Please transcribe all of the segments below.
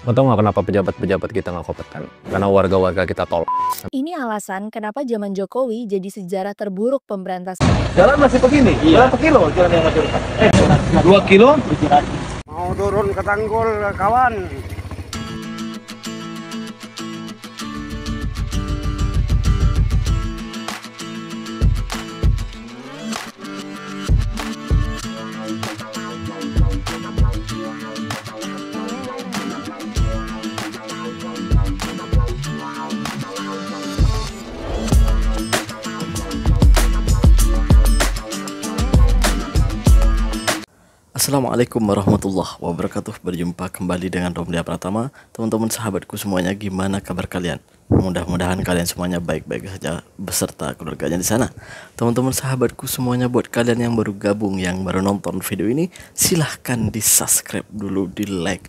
Lo tau nggak kenapa pejabat-pejabat kita nggak kompeten? Karena warga-warga kita tolol. Ini alasan kenapa zaman Jokowi jadi sejarah terburuk pemberantasan. Jalan masih begini? Berapa kilo jalan yang masih rusak? 2 kilo? Mau turun ke tanggul kawan. Assalamualaikum warahmatullahi wabarakatuh. Berjumpa kembali dengan Romlia Pratama. Teman-teman sahabatku semuanya, gimana kabar kalian? Mudah-mudahan kalian semuanya baik-baik saja beserta keluarganya di sana. Teman-teman sahabatku semuanya, buat kalian yang baru gabung, yang baru nonton video ini, silahkan di subscribe dulu, di like,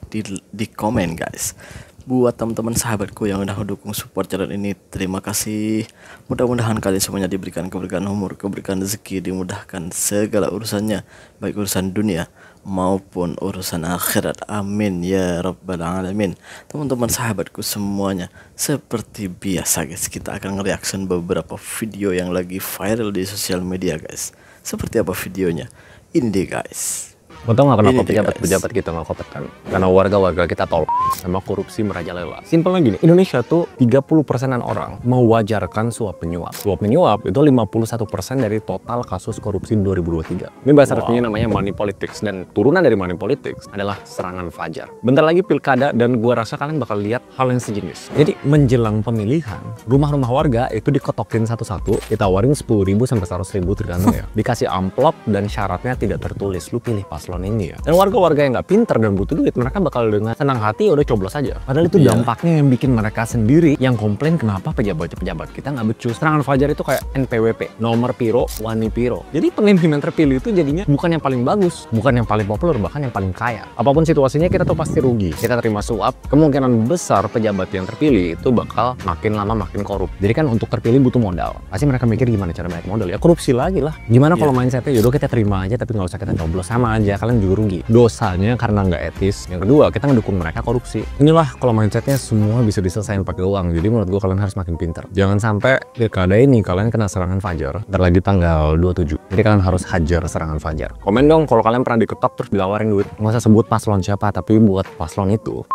di komen guys. Buat teman-teman sahabatku yang udah mendukung support channel ini, terima kasih. Mudah-mudahan kalian semuanya diberikan keberkahan umur, keberkahan rezeki, dimudahkan segala urusannya, baik urusan dunia maupun urusan akhirat. Amin ya rabbal alamin. Teman-teman sahabatku semuanya, seperti biasa guys, kita akan nge-reaction beberapa video yang lagi viral di sosial media guys. Seperti apa videonya? Ini deh guys. Lo tau nggak kenapa Ini dia, pejabat-pejabat kita nggak kompeten? Karena warga-warga kita tolol sama korupsi merajalela. Simpelnya gini, Indonesia tuh 30%-an orang mewajarkan suap menyuap. Suap menyuap itu 51% dari total kasus korupsi 2023. Ini bahasa resminya namanya money politics, dan turunan dari money politics adalah serangan fajar. Bentar lagi pilkada, dan gua rasa kalian bakal lihat hal yang sejenis. Jadi menjelang pemilihan, rumah-rumah warga itu dikotokin satu-satu, ditawarin 10.000 sampai 100.000 tergantung ya. Dikasih amplop dan syaratnya tidak tertulis, lu pilih paslon ini ya. Dan warga-warga yang nggak pinter dan butuh duit, mereka bakal dengan senang hati udah coblos aja. Padahal itu dampaknya yang bikin mereka sendiri yang komplain kenapa pejabat-pejabat kita nggak becus. Serangan fajar itu kayak NPWP, nomor piro, wani piro. Jadi pemimpin yang terpilih itu jadinya bukan yang paling bagus, bukan yang paling populer, bahkan yang paling kaya. Apapun situasinya kita tuh pasti rugi. Kita terima suap, kemungkinan besar pejabat yang terpilih itu bakal makin lama makin korup. Jadi kan untuk terpilih butuh modal. Pasti mereka mikir gimana cara banyak modal, ya korupsi lagi lah. Gimana kalau mindsetnya yaudah kita terima aja tapi nggak usah kita coblos, sama aja kalian juga rugi. Dosanya karena nggak etis. Yang kedua, kita ngedukung mereka korupsi. Inilah kalau mindsetnya semua bisa diselesain pakai uang. Jadi menurut gue kalian harus makin pinter. Jangan sampai pilkada ini kalian kena serangan fajar. Ntar lagi tanggal 27. Jadi kalian harus hajar serangan fajar. Komen dong kalau kalian pernah diketok terus dilawarin duit. Nggak usah sebut paslon siapa, tapi buat paslon itu.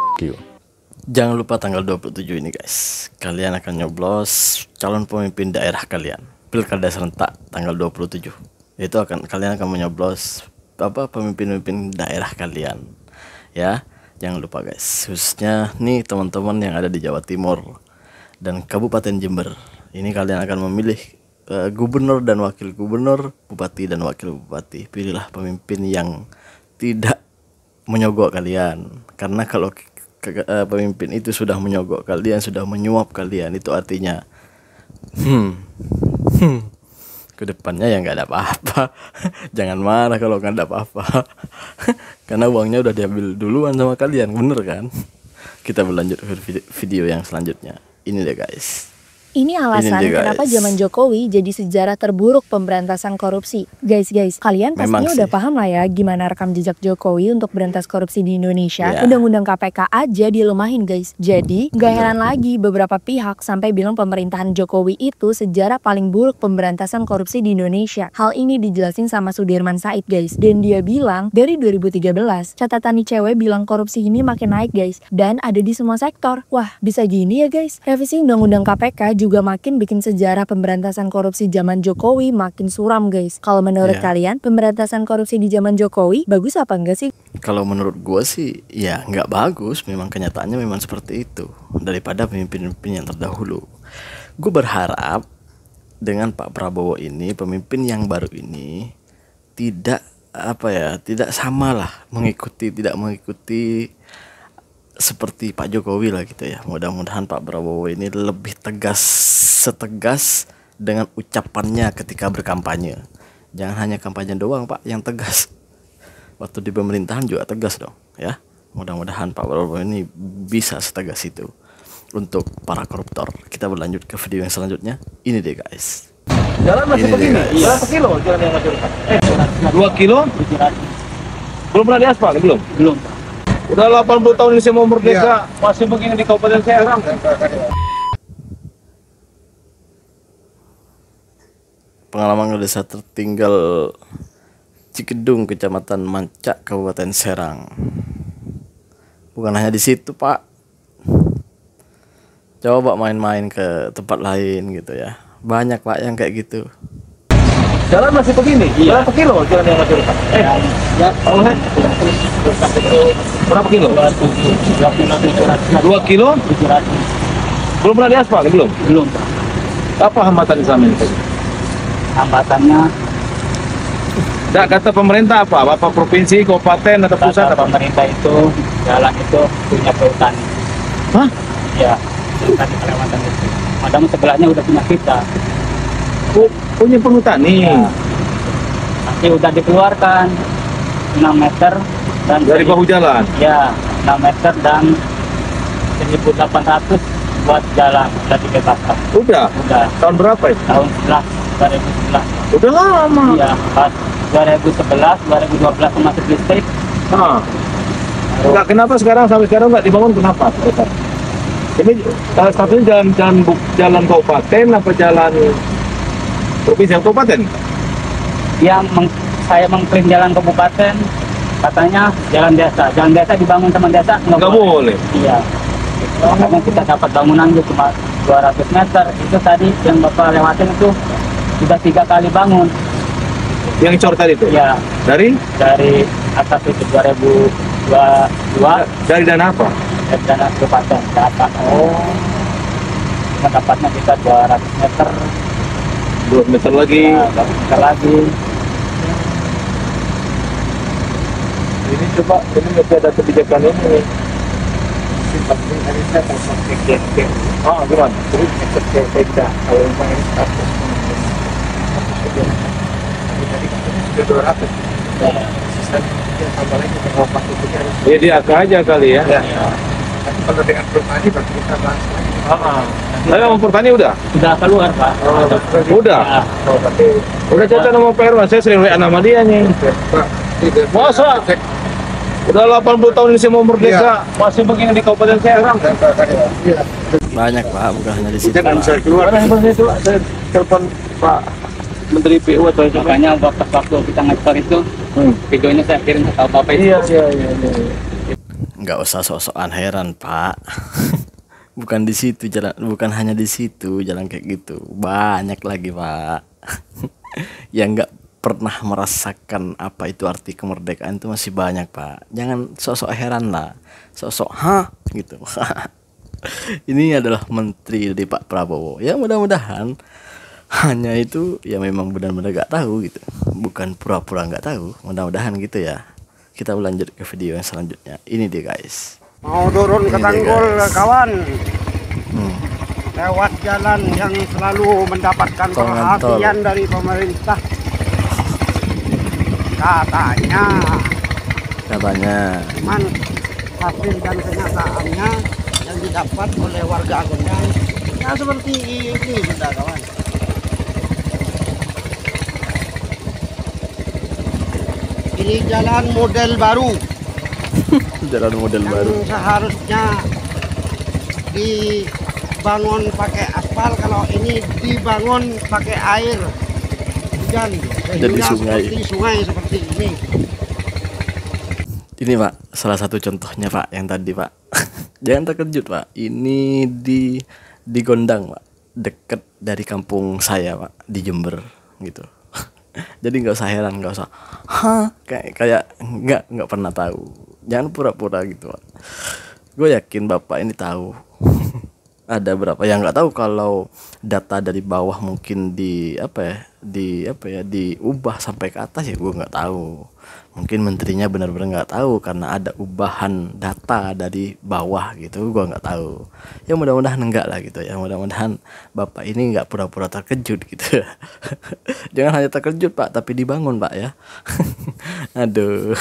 Jangan lupa tanggal 27 ini guys, kalian akan nyoblos calon pemimpin daerah kalian. Pilkada serentak tanggal 27. Itu kalian akan menyoblos pemimpin-pemimpin daerah kalian. Ya, jangan lupa guys. Khususnya nih teman-teman yang ada di Jawa Timur dan Kabupaten Jember. Ini kalian akan memilih gubernur dan wakil gubernur, bupati dan wakil bupati. Pilihlah pemimpin yang tidak menyogok kalian. Karena kalau pemimpin itu sudah menyogok kalian, sudah menyuap kalian, itu artinya kedepannya ya nggak ada apa-apa. Jangan marah kalau nggak ada apa-apa. Karena uangnya udah diambil duluan sama kalian, bener kan? Kita berlanjut ke video yang selanjutnya. Ini deh guys. Ini alasan kenapa zaman Jokowi jadi sejarah terburuk pemberantasan korupsi. Guys, kalian pastinya udah paham lah ya gimana rekam jejak Jokowi untuk berantas korupsi di Indonesia. Undang-undang KPK aja dilemahin guys. Jadi gak heran lagi beberapa pihak sampai bilang pemerintahan Jokowi itu sejarah paling buruk pemberantasan korupsi di Indonesia. Hal ini dijelasin sama Sudirman Said guys. Dan dia bilang dari 2013 catatan ICW bilang korupsi ini makin naik guys. Dan ada di semua sektor. Wah, bisa gini ya guys. Revisi undang-undang KPK juga makin bikin sejarah pemberantasan korupsi zaman Jokowi makin suram guys. Kalau menurut kalian pemberantasan korupsi di zaman Jokowi bagus apa enggak sih? Kalau menurut gue sih ya nggak bagus. Memang kenyataannya memang seperti itu. Daripada pemimpin-pemimpin yang terdahulu. Gue berharap dengan Pak Prabowo ini, pemimpin yang baru ini tidak sama lah tidak mengikuti seperti Pak Jokowi lah gitu ya. Mudah-mudahan Pak Prabowo ini lebih setegas dengan ucapannya ketika berkampanye. Jangan hanya kampanye doang Pak yang tegas, waktu di pemerintahan juga tegas dong ya. Mudah-mudahan Pak Prabowo ini bisa setegas itu untuk para koruptor. Kita berlanjut ke video yang selanjutnya. Ini deh guys. Jalan masih begini? Berapa kilo jalan yang masih rusak? 2 kilo? Belum pernah diaspal? Belum? Udah 80 tahun Indonesia mau merdeka, masih begini di Kabupaten Serang. Pengalaman desa tertinggal Cikedung, Kecamatan Mancak, Kabupaten Serang. Bukan hanya di situ, Pak. Coba main-main ke tempat lain gitu ya. Banyak, Pak, yang kayak gitu. Jalan masih begini? Berapa kilo jalan yang masih rusak? Ya, berapa kilo? 2 kilo? Belum pernah diaspal? Belum? Belum. Apa hambatan di sana ini? Hambatannya Nggak, kata pemerintah apa? Bapak provinsi, kabupaten, atau pusat apa? pemerintah itu jalan itu punya perhutani. Hah? Ya, perhutani Kalimantan itu. Padahal sebelahnya udah punya kita. Oh, punya perhutani. Ya. Nanti udah dikeluarkan 6 meter dan Dari bahu jalan? Ya, 6 meter dan 1.800 buat jalan udah dibebaskan. Udah? Udah. Tahun berapa itu? Tahun 2011. Udah lama. Iya, pas 2011, 2012 masuk listrik. Nah. Enggak, kenapa sampai sekarang nggak dibangun, kenapa? Ini salah satunya jalan kabupaten apa jalan provinsi kabupaten? Saya mengklaim jalan kabupaten, katanya jalan desa. Jalan desa dibangun sama desa Nggak boleh. Iya. Makanya kita dapat bangunan itu cuma 200 meter. Itu tadi yang Bapak lewatin itu sudah 3 kali bangun. Yang cor tadi itu? Iya. Dari atas itu 2022. Dari dana apa? Dari dana kabupaten ke atas. Oh. Pendapatnya kita 200 meter. 2 meter lagi. Ya, 2 meter lagi. Ini coba, ini masih ada kebijakan ini. Oh, gimana? Terus beda kalau main status Ya dia aja kali ya. Tapi kalau dengan pertani berarti kita bahas lagi. Tapi mau pertani udah? sudah keluar, Pak. Udah? Ya. Udah catat nama Pak Irwan, saya sering WA nama dia nih. Masa? Udah 80 tahun Indonesia mau merdeka, masih begini di Kabupaten Serang. Banyak, Pak, bukan hanya di situ. Jangan Pak. saya keluar. Mana handphone itu? Saya telepon Pak Menteri PU atau siapa? Makanya waktu kita ngekor itu videonya saya kirim ke Bapak itu. Iya. Nggak usah sok-sokan heran, Pak. Bukan di situ jalan, bukan hanya di situ jalan kayak gitu. Banyak lagi, Pak. Yang nggak pernah merasakan apa itu arti kemerdekaan itu masih banyak, Pak. Jangan sok-sok heran lah, sok-sok hah gitu. Ini adalah menteri dari Pak Prabowo. Ya mudah-mudahan hanya itu ya memang benar-benar nggak tahu gitu, bukan pura-pura nggak tahu. Mudah-mudahan gitu ya. Kita lanjut ke video yang selanjutnya. Ini dia, guys. Mau turun ke Tanggul, kawan. Lewat jalan yang selalu mendapatkan perhatian dari pemerintah. Katanya. Cuman hasil dan kenyataannya yang didapat oleh warga Gendang ya seperti ini sudah, kawan. Ini jalan model baru. Jalan model yang baru. Seharusnya dibangun pakai aspal, kalau ini dibangun pakai air hujan Jadi sungai. seperti sungai seperti ini. Ini, Pak, salah satu contohnya, Pak, yang tadi, Pak. Jangan terkejut, Pak. Ini di Gondang, Pak, deket dari kampung saya, Pak, di Jember gitu. Jadi nggak usah heran, nggak usah kayak nggak pernah tahu. Jangan pura-pura gitu, Pak. Gue yakin Bapak ini tahu. Ada berapa yang nggak tahu kalau data dari bawah mungkin diubah sampai ke atas, ya gue nggak tahu. Mungkin menterinya benar-benar nggak tahu karena ada ubahan data dari bawah gitu, gue nggak tahu. Ya mudah-mudahan enggak lah gitu ya. Mudah-mudahan Bapak ini nggak pura-pura terkejut gitu. Jangan hanya terkejut, Pak, tapi dibangun, Pak, ya. Aduh,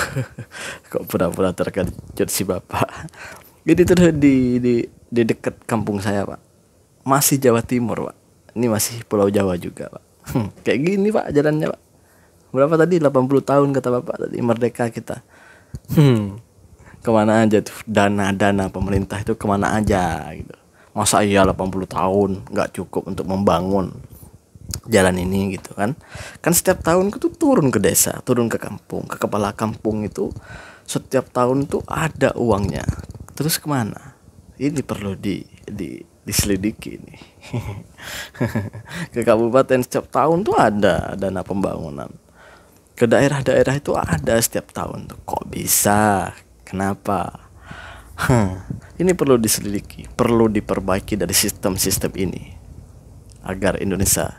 kok pura-pura terkejut si Bapak. Jadi tuh di dekat kampung saya, Pak, masih Jawa Timur, Pak. Ini masih Pulau Jawa juga, Pak. Kayak gini, Pak, jalannya, Pak. Berapa tadi? 80 tahun kata Bapak tadi merdeka kita. Kemana aja tuh dana-dana pemerintah itu, kemana aja gitu. Masa iya 80 tahun nggak cukup untuk membangun jalan ini gitu kan. Kan setiap tahun itu turun ke desa, turun ke kampung, ke kepala kampung itu setiap tahun tuh ada uangnya. Terus kemana? Ini perlu diselidiki nih. Ke kabupaten setiap tahun tuh ada dana pembangunan. Ke daerah-daerah itu ada setiap tahun tuh. Kok bisa? Kenapa? Ini perlu diselidiki, perlu diperbaiki dari sistem-sistem ini agar Indonesia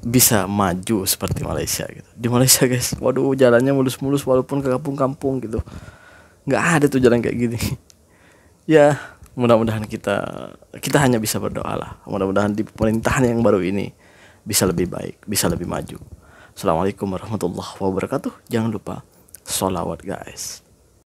bisa maju seperti Malaysia gitu. Di Malaysia guys, waduh jalannya mulus-mulus walaupun ke kampung-kampung gitu. Nggak ada tuh jalan kayak gini. Ya, mudah-mudahan kita hanya bisa berdoa lah. Mudah-mudahan di pemerintahan yang baru ini bisa lebih baik, bisa lebih maju. Assalamualaikum warahmatullahi wabarakatuh. Jangan lupa sholawat guys.